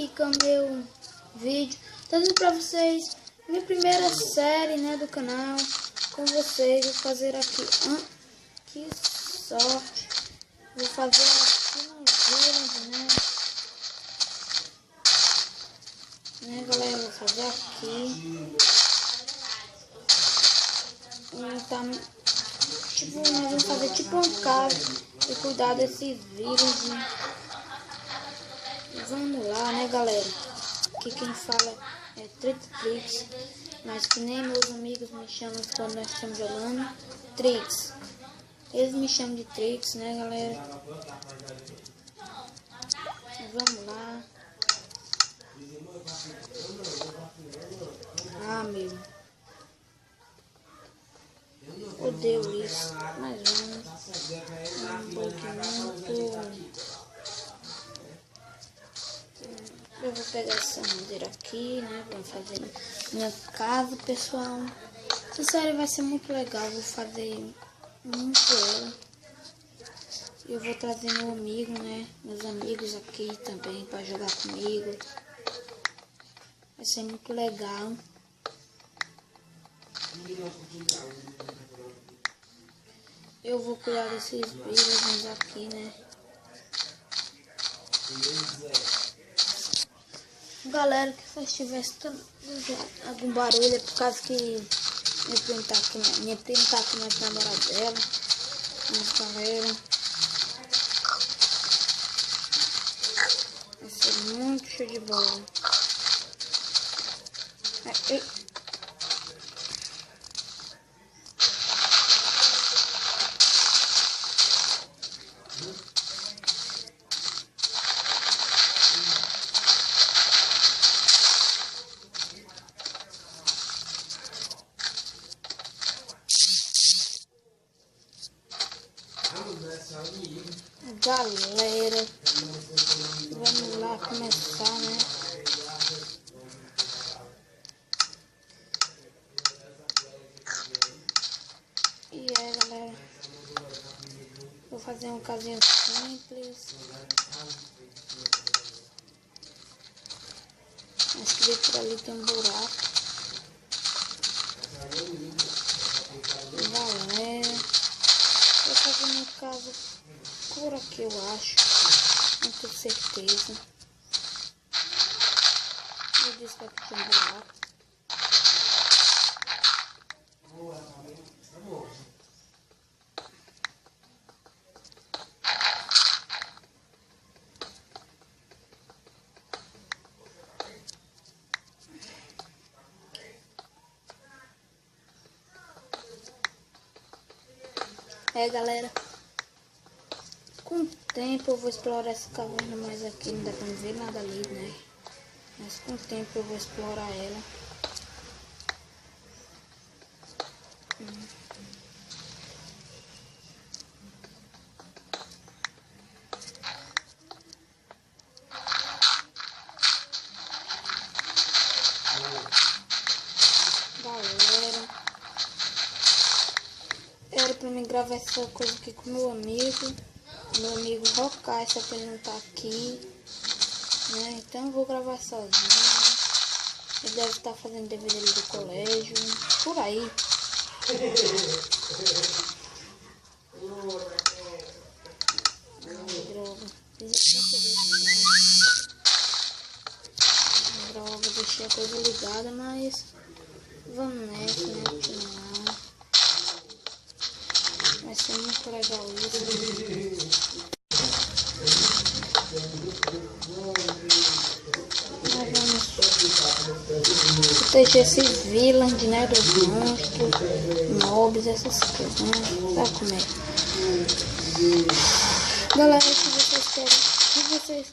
fica meu vídeo. Trazendo pra vocês minha primeira série, né, do canal. Com vocês, vou fazer aqui. Que sorte! Vou fazer aqui no Village, né, galera? Vou fazer aqui. Então, tipo, nós vamos fazer tipo um caso e cuidar desses vírus. Vamos lá, né, galera? Aqui quem fala é Trix, mas que nem meus amigos me chamam quando nós estamos jogando. Trix. Eles me chamam de Trix, né, galera? Vamos lá. Ah, meu. Odeio isso. Mas vamos. Eu vou pegar essa madeira aqui, né? Vamos fazer minha casa, pessoal. Essa série vai ser muito legal. Vou fazer muito ela. Eu vou trazer meu amigo, né? Meus amigos aqui também para jogar comigo. Vai ser muito legal. Eu vou cuidar desses vírus aqui, né? Galera, que se estivesse algum barulho é por causa que minha prima tá aqui mais namorada dela. Mas galera, vai ser muito show de bola. Galera, vamos lá começar, né? E galera, vou fazer um casinho simples. Acho que por ali tem um buraco. Galera, vou fazer minha casa por aqui, eu acho. Não tenho certeza. Eu disse que aqui tem um buraco. Galera, com o tempo eu vou explorar essa caverna mais aqui, não dá pra ver nada ali, né? Mas com o tempo eu vou explorar ela. Galera, era pra mim gravar essa coisa aqui com meu amigo Rokai, só que ele não tá aqui, né? Então eu vou gravar sozinho. Ele deve estar fazendo dever dele do colégio, por aí. Droga, droga, deixei a coisa ligada, mas vamos nessa, né? Continuar. Vai ser muito legal isso. Nós vamos proteger esses village, né? Dos monstros, mobs, essas coisas, né? Sabe como é? Galera, se vocês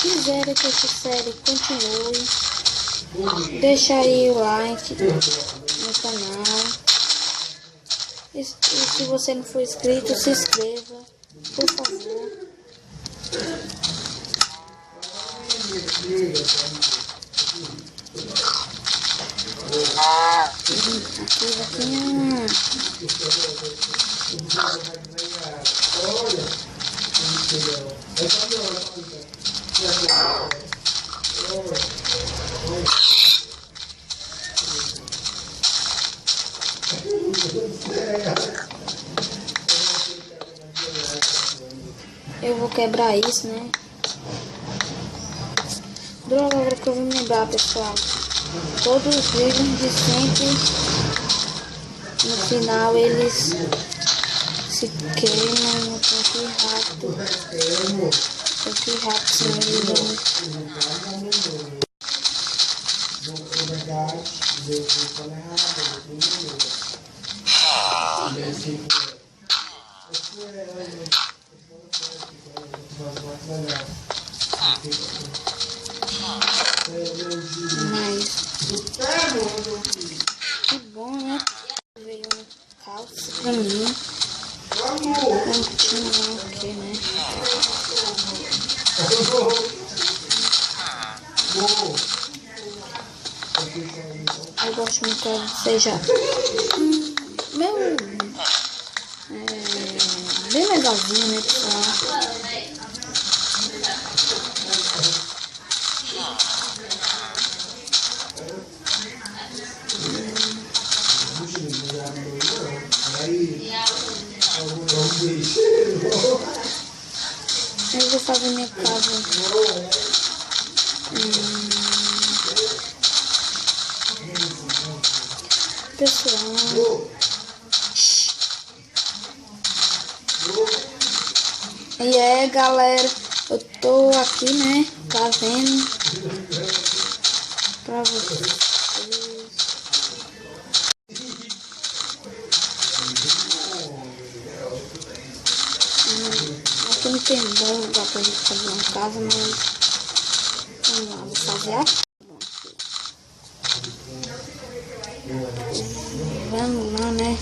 quiserem que essa série continue, deixa aí o like no canal. E se você não for inscrito, se inscreva, por favor. Eu vou quebrar isso, né? Droga, agora que eu vou me lembrar, pessoal. Todos os vídeos de sempre, no final eles se queimam. Tem que ir rápido. Tem que ir rápido, senão eles mas que bom, né? Veio uma calça pra mim. Continuar aqui, né? Eu gosto muito que seja bem legalzinho, né, pessoal? Eu vou fazer minha casa. Pessoal, e galera, eu tô aqui, né, fazendo pra vocês. Aqui não tem bom lugar pra gente fazer uma casa, mas vamos lá, vou fazer aqui. Vamos lá, né?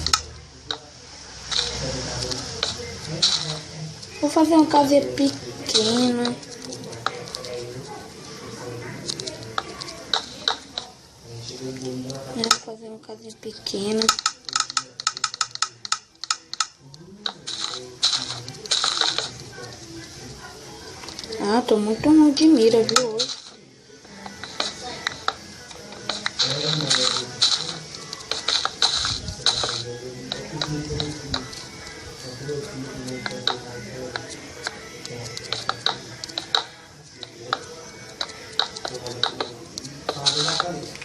Vou fazer uma casinha pequena. Vou fazer uma casinha pequena. Ah, tô muito ruim de mira, viu, hoje.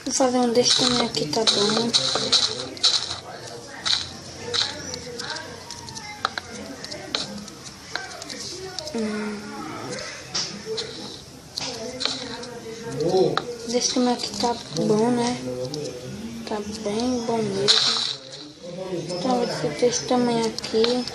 Vou fazer um desse também aqui, tá bom? Desse tamanho aqui tá bom, né? Tá bem bom mesmo. Então esse desse tamanho aqui.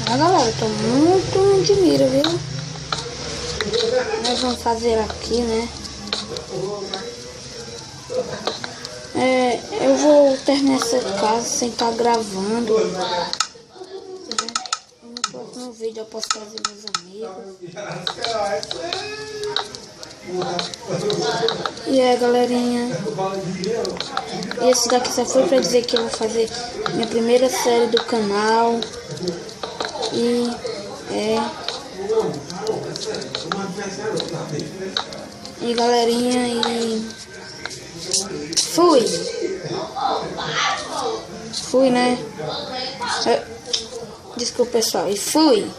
Ah, galera, eu tô muito de mira, viu? Nós vamos fazer aqui, né? Eu vou terminar essa casa sem estar gravando. No próximo vídeo eu posso trazer meus amigos. E aí, galerinha, esse daqui só foi pra dizer que eu vou fazer minha primeira série do canal. E galerinha, fui, né? Desculpa, pessoal, e fui.